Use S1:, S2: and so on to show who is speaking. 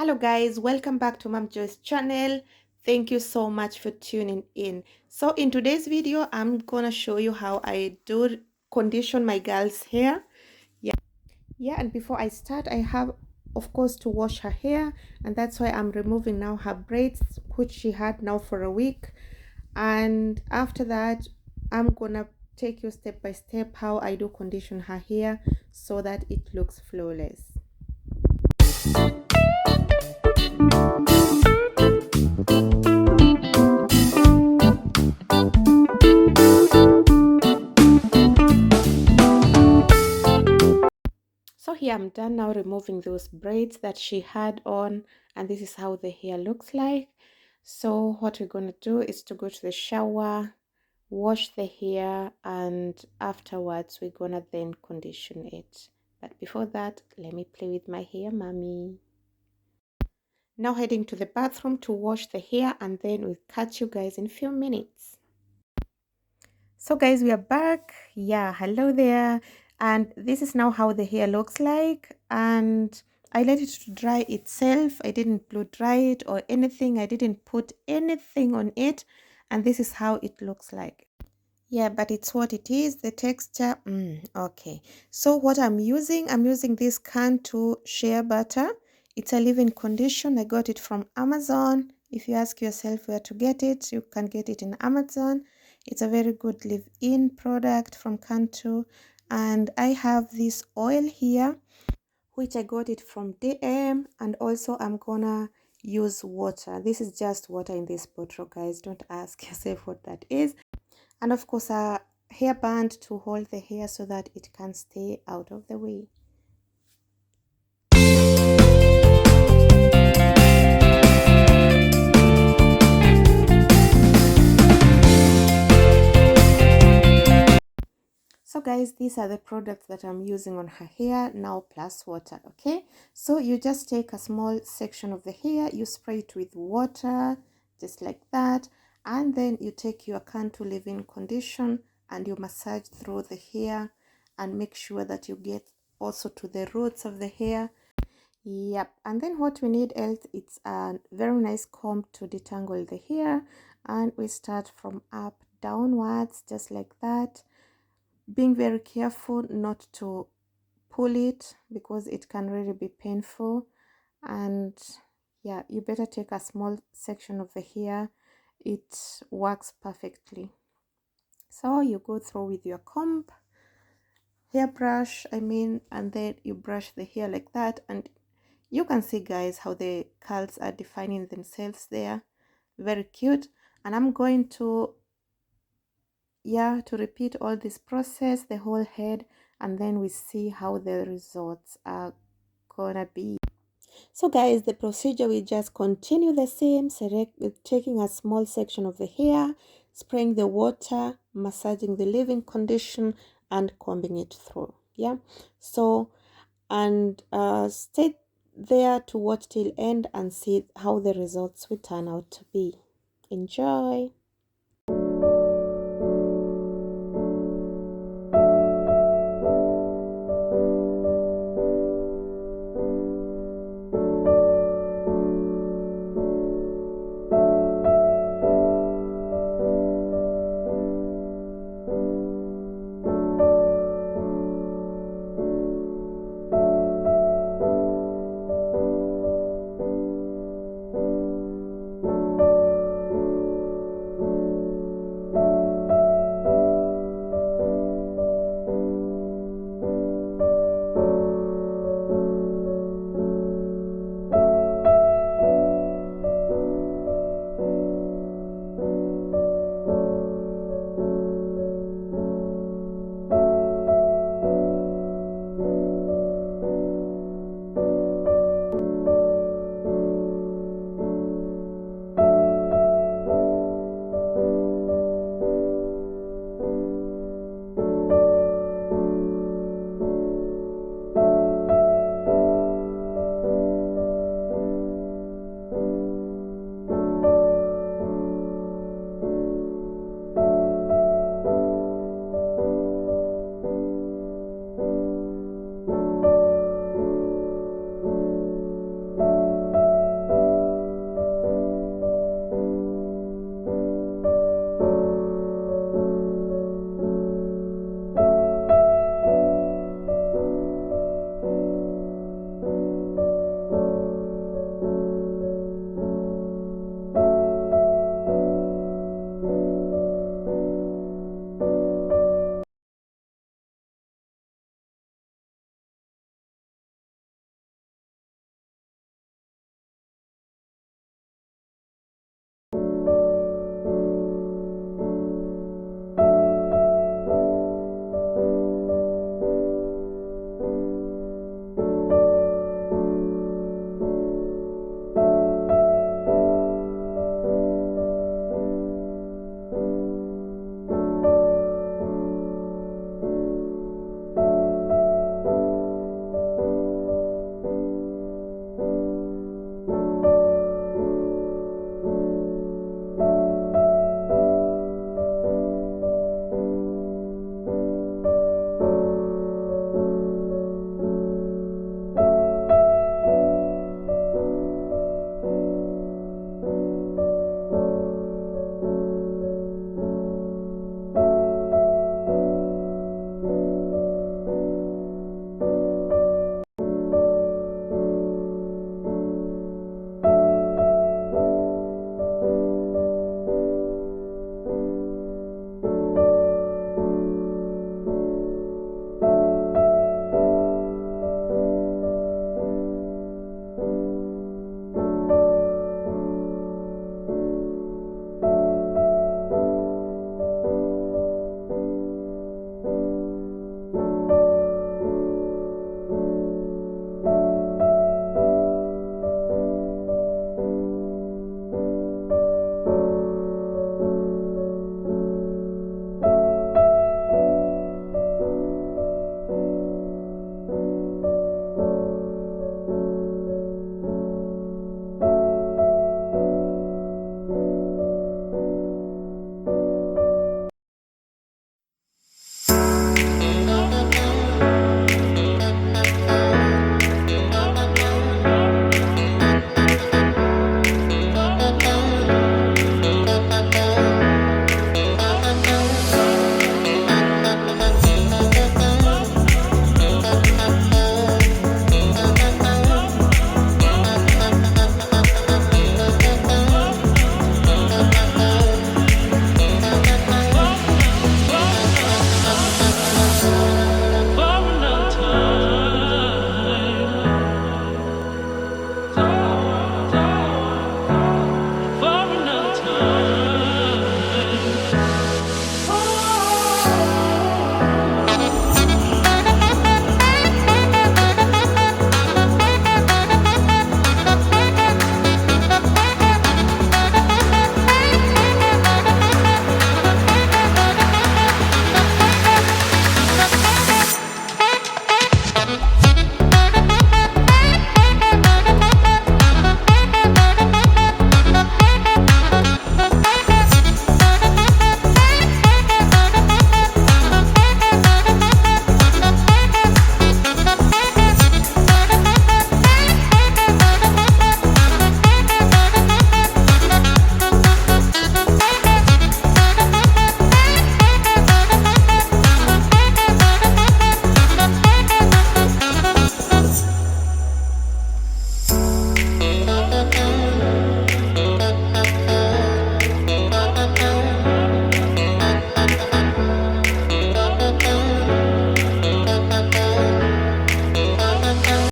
S1: Hello guys, welcome back to Mom Joy's channel. Thank you so much for tuning in. So in today's video, I'm gonna show you how I do condition my girl's hair. Yeah, and before I start, I have of course to wash her hair, and that's why I'm removing now her braids, which she had now for a week. And after that, I'm gonna take you step by step how I do condition her hair so that it looks flawless. So here I'm done now removing those braids that she had on, and this is how the hair looks like. So what we're going to do is to go to the shower, wash the hair, and afterwards we're going to then condition it. But before that, let me play with my hair, mommy. Now heading to the bathroom to wash the hair, and then we'll catch you guys in a few minutes. So guys, we are back. Yeah, hello there. And this is now how the hair looks like, and I let it to dry itself. I didn't blow dry it or anything. I didn't put anything on it, and this is how it looks like. Yeah, but it's what it is, the texture. Okay, so what I'm using this Cantu shea butter. It's a leave-in condition. I got it from Amazon. If you ask yourself where to get it, you can get it in Amazon. It's a very good leave-in product from Cantu. And I have this oil here, which I got it from DM. And also I'm gonna use water. This is just water in this bottle, guys. Don't ask yourself what that is. And of course a hairband to hold the hair so that it can stay out of the way. So guys, these are the products that I'm using on her hair now, plus water. Okay, so you just take a small section of the hair, you spray it with water just like that, and then you take your Cantu leave-in condition and you massage through the hair and make sure that you get also to the roots of the hair. Yep, and then what we need else, it's a very nice comb to detangle the hair, and we start from up downwards just like that, being very careful not to pull it because it can really be painful. And yeah, you better take a small section of the hair, it works perfectly. So you go through with your comb, hairbrush and then you brush the hair like that, and you can see guys how the curls are defining themselves there, very cute. And I'm going to repeat all this process the whole head, and then we see how the results are gonna be. So guys, the procedure we just continue the same, with taking a small section of the hair, spraying the water, massaging the leave-in condition, and combing it through. Yeah, so and stay there to watch till end and see how the results will turn out to be. Enjoy.